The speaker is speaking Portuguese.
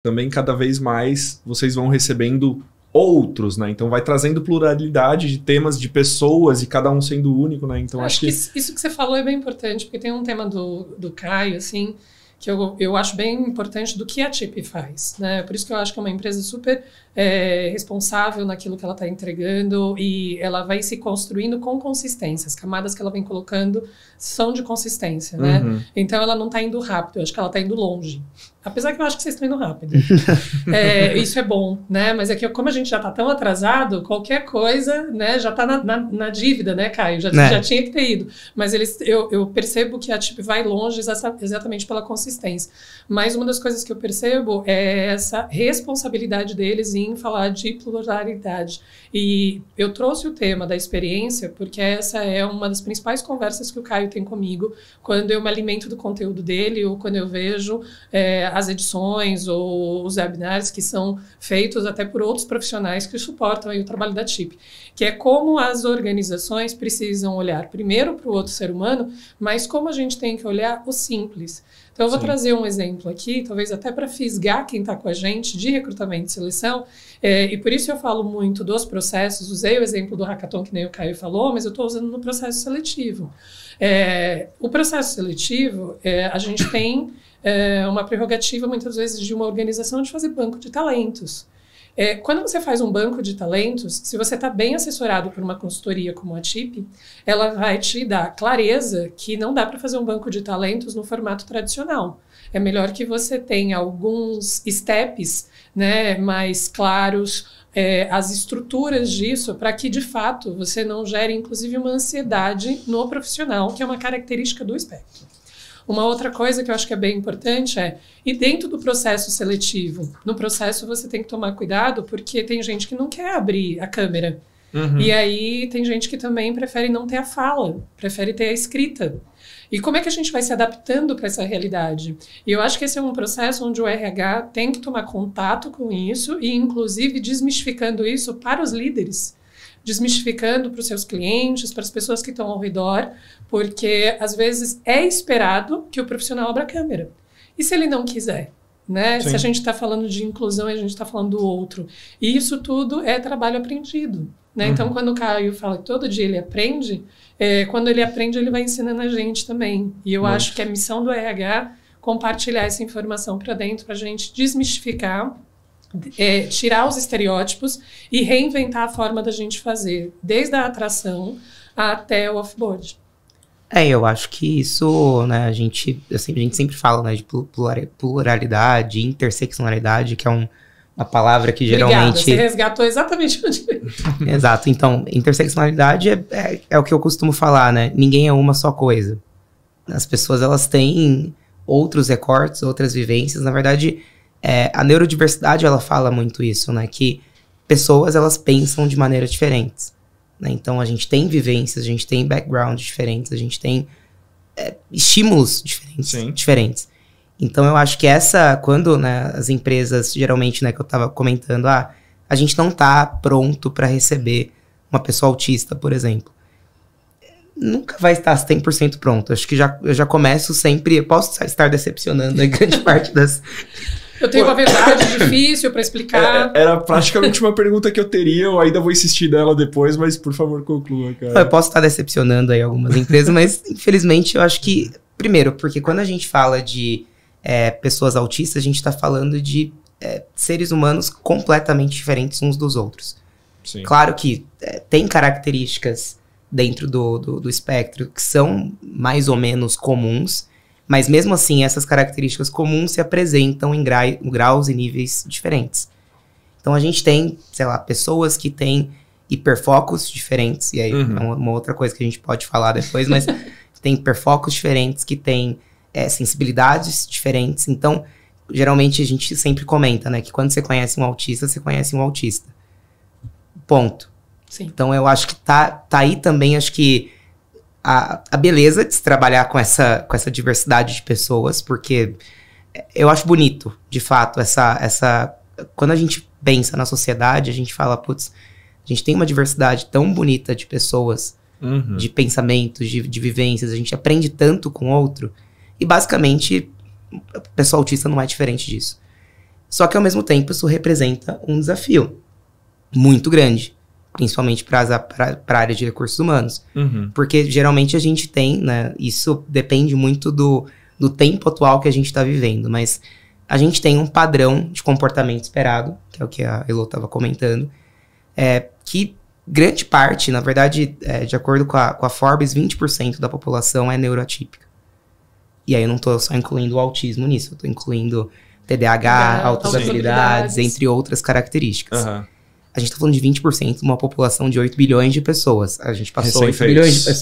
também cada vez mais vocês vão recebendo outros, né? Então vai trazendo pluralidade de temas, de pessoas, e cada um sendo único, né? Então acho que isso que você falou é bem importante, porque tem um tema do Caio, assim, que eu acho bem importante do que a TIP faz, né? Por isso que eu acho que é uma empresa super responsável naquilo que ela está entregando, e ela vai se construindo com consistência. As camadas que ela vem colocando são de consistência, né? Uhum. Então ela não está indo rápido, eu acho que ela está indo longe. Apesar que eu acho que vocês estão indo rápido. Isso é bom, né? Mas é que como a gente já está tão atrasado, qualquer coisa, né, já está na dívida, né, Caio? Já tinha que ter ido. Mas eu percebo que a TIP vai longe exatamente pela consistência. Mas uma das coisas que eu percebo é essa responsabilidade deles em falar de pluralidade. E eu trouxe o tema da experiência porque essa é uma das principais conversas que o Caio tem comigo quando eu me alimento do conteúdo dele ou quando eu vejo as edições ou os webinars que são feitos até por outros profissionais que suportam aí o trabalho da TIP, que é como as organizações precisam olhar primeiro para o outro ser humano, mas como a gente tem que olhar o simples. Então eu vou trazer um exemplo aqui, talvez até para fisgar quem está com a gente de recrutamento e seleção, e por isso eu falo muito dos processos, usei o exemplo do hackathon que nem o Caio falou, mas eu estou usando no processo seletivo. O processo seletivo, a gente tem uma prerrogativa, muitas vezes, de uma organização de fazer banco de talentos. Quando você faz um banco de talentos, se você está bem assessorado por uma consultoria como a TIP, ela vai te dar clareza que não dá para fazer um banco de talentos no formato tradicional. É melhor que você tenha alguns steps, né, mais claros, as estruturas disso, para que, de fato, você não gere, inclusive, uma ansiedade no profissional, que é uma característica do espectro. Uma outra coisa que eu acho que é bem importante e dentro do processo seletivo, no processo você tem que tomar cuidado, porque tem gente que não quer abrir a câmera. Uhum. E aí tem gente que também prefere não ter a fala, prefere ter a escrita. E como é que a gente vai se adaptando para essa realidade? E eu acho que esse é um processo onde o RH tem que tomar contato com isso e, inclusive, desmistificando isso para os líderes. Desmistificando para os seus clientes, para as pessoas que estão ao redor, porque às vezes é esperado que o profissional abra a câmera. E se ele não quiser? Né? Se a gente está falando de inclusão e a gente está falando do outro. E isso tudo é trabalho aprendido. Né? Uhum. Então, quando o Caio fala que todo dia ele aprende, quando ele aprende, ele vai ensinando a gente também. E eu acho que a missão do RH é compartilhar essa informação para dentro, para a gente desmistificar, tirar os estereótipos e reinventar a forma da gente fazer, desde a atração até o offboard. Eu acho que isso, né, a gente sempre fala, né, de pluralidade, interseccionalidade, que é uma palavra que geralmente... Obrigada, você resgatou exatamente onde... Exato, então, interseccionalidade é o que eu costumo falar, né, ninguém é uma só coisa. As pessoas, elas têm outros recortes, outras vivências, na verdade... a neurodiversidade, ela fala muito isso, né? Que pessoas, elas pensam de maneiras diferentes, né? Então, a gente tem vivências, a gente tem backgrounds diferentes, a gente tem estímulos diferentes. Então, eu acho que quando, né, as empresas, geralmente, né, que eu tava comentando, a gente não tá pronto para receber uma pessoa autista, por exemplo. Nunca vai estar 100% pronto. Acho que eu já começo sempre... Eu posso estar decepcionando a grande parte das... Eu tenho uma verdade difícil para explicar. Era praticamente uma pergunta que eu teria, eu ainda vou insistir nela depois, mas por favor conclua, cara. Eu posso estar decepcionando aí algumas empresas, mas infelizmente eu acho que... Primeiro, porque quando a gente fala de pessoas autistas, a gente está falando de seres humanos completamente diferentes uns dos outros. Sim. Claro que tem características dentro do espectro que são mais ou menos comuns, mas mesmo assim, essas características comuns se apresentam em graus e níveis diferentes. Então a gente tem, sei lá, pessoas que têm hiperfocos diferentes, e aí é uma outra coisa que a gente pode falar depois, mas tem hiperfocos diferentes, que têm sensibilidades diferentes. Então, geralmente a gente sempre comenta, né, que quando você conhece um autista, você conhece um autista. Ponto. Sim. Então eu acho que tá aí também, acho que a beleza de se trabalhar com essa diversidade de pessoas, porque eu acho bonito, de fato, quando a gente pensa na sociedade, a gente fala, putz, a gente tem uma diversidade tão bonita de pessoas, de pensamentos, de vivências, a gente aprende tanto com o outro, e basicamente, o pessoal autista não é diferente disso. Só que, ao mesmo tempo, isso representa um desafio muito grande, principalmente para a área de recursos humanos. Porque, geralmente, a gente tem, né, isso depende muito do tempo atual que a gente está vivendo, mas a gente tem um padrão de comportamento esperado, que é o que a Elo estava comentando, que grande parte, na verdade, de acordo com a Forbes, 20% da população é neuroatípica. E aí eu não estou só incluindo o autismo nisso, eu estou incluindo TDAH, altas habilidades, entre outras características. A gente está falando de 20% de uma população de 8 bilhões de pessoas. A gente passou 8 bilhões de pessoas.